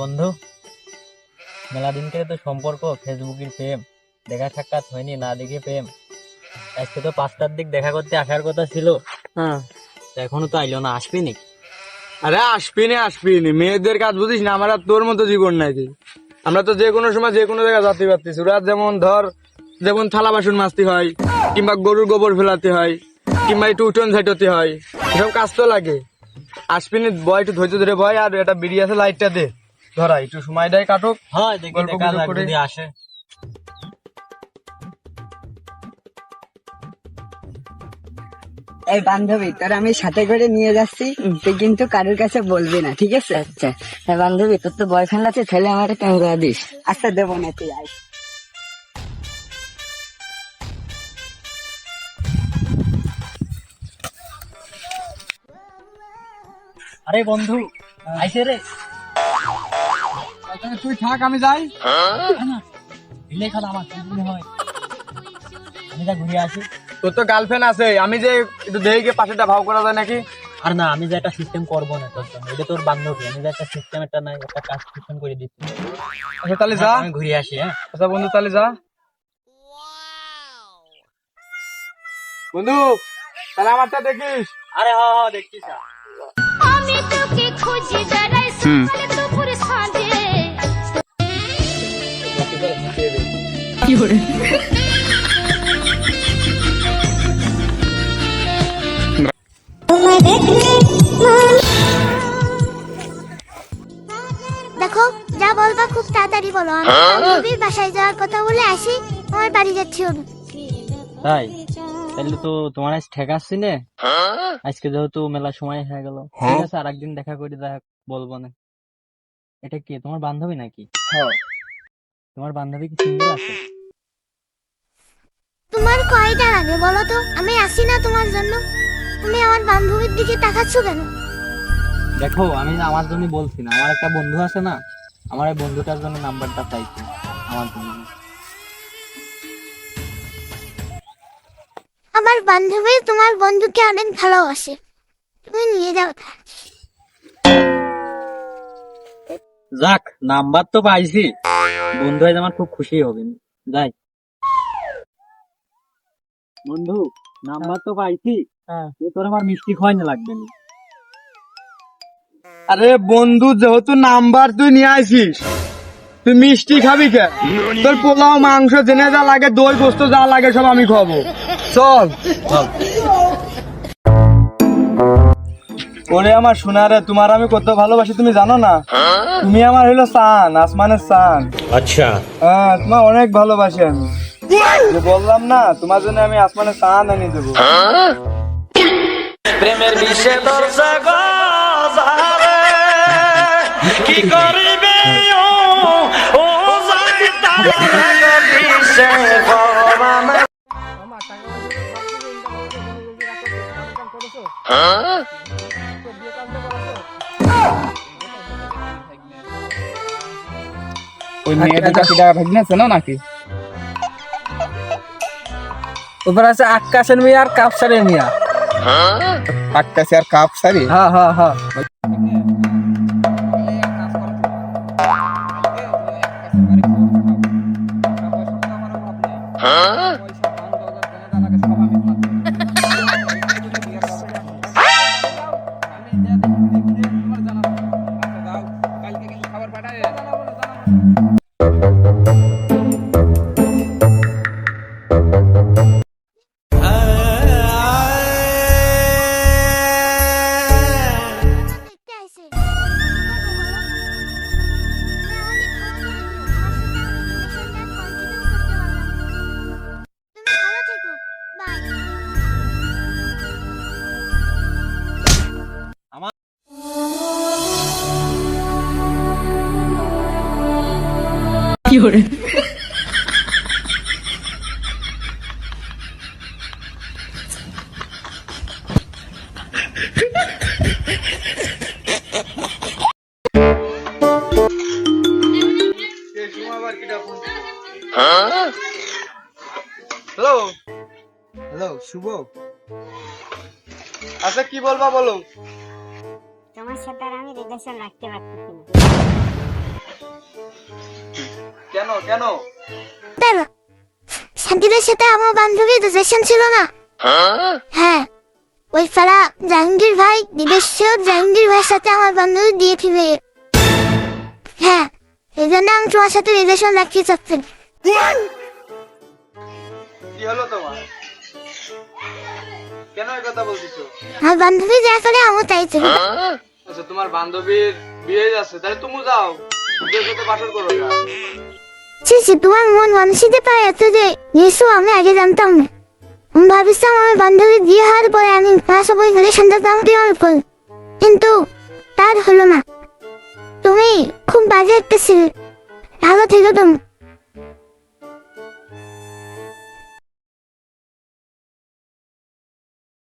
বন্ধু, মেলা দিন থেকে তো সম্পর্ক, ফেসবুকের প্রেম, দেখা সাক্ষাৎ হয়নি, না দেখে প্রেম। আজকে তো 5টার দিক দেখা করতে আসার কথা ছিল, হ্যাঁ, তা এখনো তো আইলো না, আসবি নাকি? আরে আসবি নি মেয়েদের কাজ বুঝিস না, আমার আর তোর মতো জীবন নাই রে। আমরা তো যে কোনো সময় যে কোনো জায়গায় যেতে পারতেছি। ওরা যেমন থালা বাসন মাজতে হয়, কিংবা গরুর গোবর ফেলাতে হয়, কিংবা একটু উঠোন ঝাঁটাতে হয়, এসব কাজ তো লাগে। আসবি নি, বয় একটু ধৈর্য ধরে বয়, আর এটা বিড়ি আছে লাইটটা দে, ধরা একটু সময়টাই কাটুক। হয় দেখি, গল্প দেখা গুজব যাক করে। যদি আসে। এই বান্ধবী, তোর আমি সাথে করে নিয়ে যাচ্ছি, তুই কিন্তু কারোর কাছে বলবি না, ঠিক আছে? আচ্ছা। হ্যাঁ বান্ধবী, তোর তো বয়ফ্রেন্ড আছে, তাহলে আমার ক্যামেরা দিস। আচ্ছা, দেবো না, তুই আয়। আরে বন্ধু, আইসে রে। তুই থাক, আমি যাই। দিলে খান আমার কি মনে হয়, আমি যা ঘুরে আসি। তোর তো গার্লফ্রেন্ড আছে, আমি যে একটু দেখে পাশেটা ভাও করা যায় নাকি? আর না, আমি যে একটা সিস্টেম করবো না তোর জন্য, এটা তোর বান্ধবী, আমি যে একটা সিস্টেম, একটা নাই একটা কাজ সিস্টেম করে দিচ্ছি। আচ্ছা তাহলে যা। আমি ঘুরে আসি। হ্যাঁ আচ্ছা বন্ধু, তাহলে যা। বন্ধু, তাহলে আমারটা দেখিস। আরে হ্যাঁ দেখছিস। আমি তোকে খুঁজি বেড়াই সকালে দুপুর সাঁঝে দেখো, যা বলবা খুব তাড়াতাড়ি বলো। আমি বান্ধবীর বাসায় যাওয়ার কথা বলে আসি, আমার বাড়ি যাচ্ছি না। তাই তাহলে তো তোমার আজ ঠেকাচ্ছি নে। আজকে যেহেতু মেলা সময় হয়ে গেল, ঠিক আছে, আর একদিন দেখা করে দেখ, বলবো না। এটা কি তোমার বান্ধবী নাকি? তোমার বান্ধবী কি সিঙ্গেল আছে? তোমার কয়টা লাগে বলো তো? আমি আসি না তোমার জন্য? তুমি আমার বান্ধবীর দিকে তাকাচ্ছ কেন? দেখো, আমি আমার জন্য বলছি না, আমার একটা বন্ধু আছে না, আমার এই বন্ধুটার জন্য নাম্বারটা চাইছি আমার জন্য। আমার বান্ধবী তোমার বন্ধুকে অনেক ভালোবাসে, তুমি নিয়ে যাও তাকে। যাক, নাম্বার তো পাইছি, বন্ধু হয়ে আমার খুব খুশি হবে। যাই বন্ধু, নাম্বার তো পাইছি, তোর আমার মিষ্টি খাওয়াই না লাগবে না। আরে বন্ধু, যেহেতু নাম্বার তুই নিয়ে আসিস, তুই মিষ্টি খাবি কে? তোর পোলাও মাংস জেনে যা লাগে, দই গোস্ত যা লাগে সব আমি খাবো। চল চল। ওরে আমার সোনারে, তোমার আমি কত ভালোবাসি তুমি জানো না? তুমি আমার হইলো চান, আসমানের চান। अच्छा হ্যাঁ, তোমার অনেক ভালোবাসি আমি। যে বললাম না, তোমার জন্য আমি আসমানের চান এনে দেবো। প্রেমের বিষে দর্শা গজারে কি করিবে ও যায় তার বিষে ভবানা ওই মেয়েটা চাকরিটা ভাগ্নেছে না নাকি? ওপর আছে আকাশের মিয়া আর কাপসারের মিয়া। আটকাছে আর কাপ সারি। হ্যাঁ হ্যাঁ হ্যাঁ। দেখতে আইছে। কি করবো বলো? তুমি আমাকে ক্ষমা করে দিও, আমার সাথে আর রিলেশনটা কন্টিনিউ করতে পারলাম না। তুমি ভালো থেকো, বাই। হ্যালো হ্যালো শুভ, আচ্ছা কি বলবা বলো। তোমার সাথে আর আমি রিলেশন রাখতে পারতেছি না। কেন কেন? তার শান্তিদের সাথে আমার বান্ধবীর রিলেশন ছিল না। হ্যাঁ, ওই ফারা জাহাঙ্গীর ভাই বিদেশে জাহাঙ্গীর ভাইয়ের সাথে আমার বান্ধবী দিয়ে ফিরে। হ্যাঁ, এই জন্য আমি তোমার সাথে রিলেশন রাখতে চাচ্ছি। কি হলো তোমার? কেন এই কথা বলছিস? আমার বান্ধবী যা করে আমি তাই ছিল। আচ্ছা, তোমার বান্ধবীর বিয়ে যাচ্ছে, তাহলে তুমি যাও, ওদের সাথে বাসর করো না। ছি, তোমার মন মানসিকতা পায় এত যে নিশ্চয় আমি আগে জানতাম না। আমি ভাবছিলাম আমার বান্ধবী বিয়ে হওয়ার পরে আমি সবাই রিলেশনটা করব, কিন্তু তার হলো না। তুমি খুব বাজে একটা ছেলে, ভালো থেকো তুমি।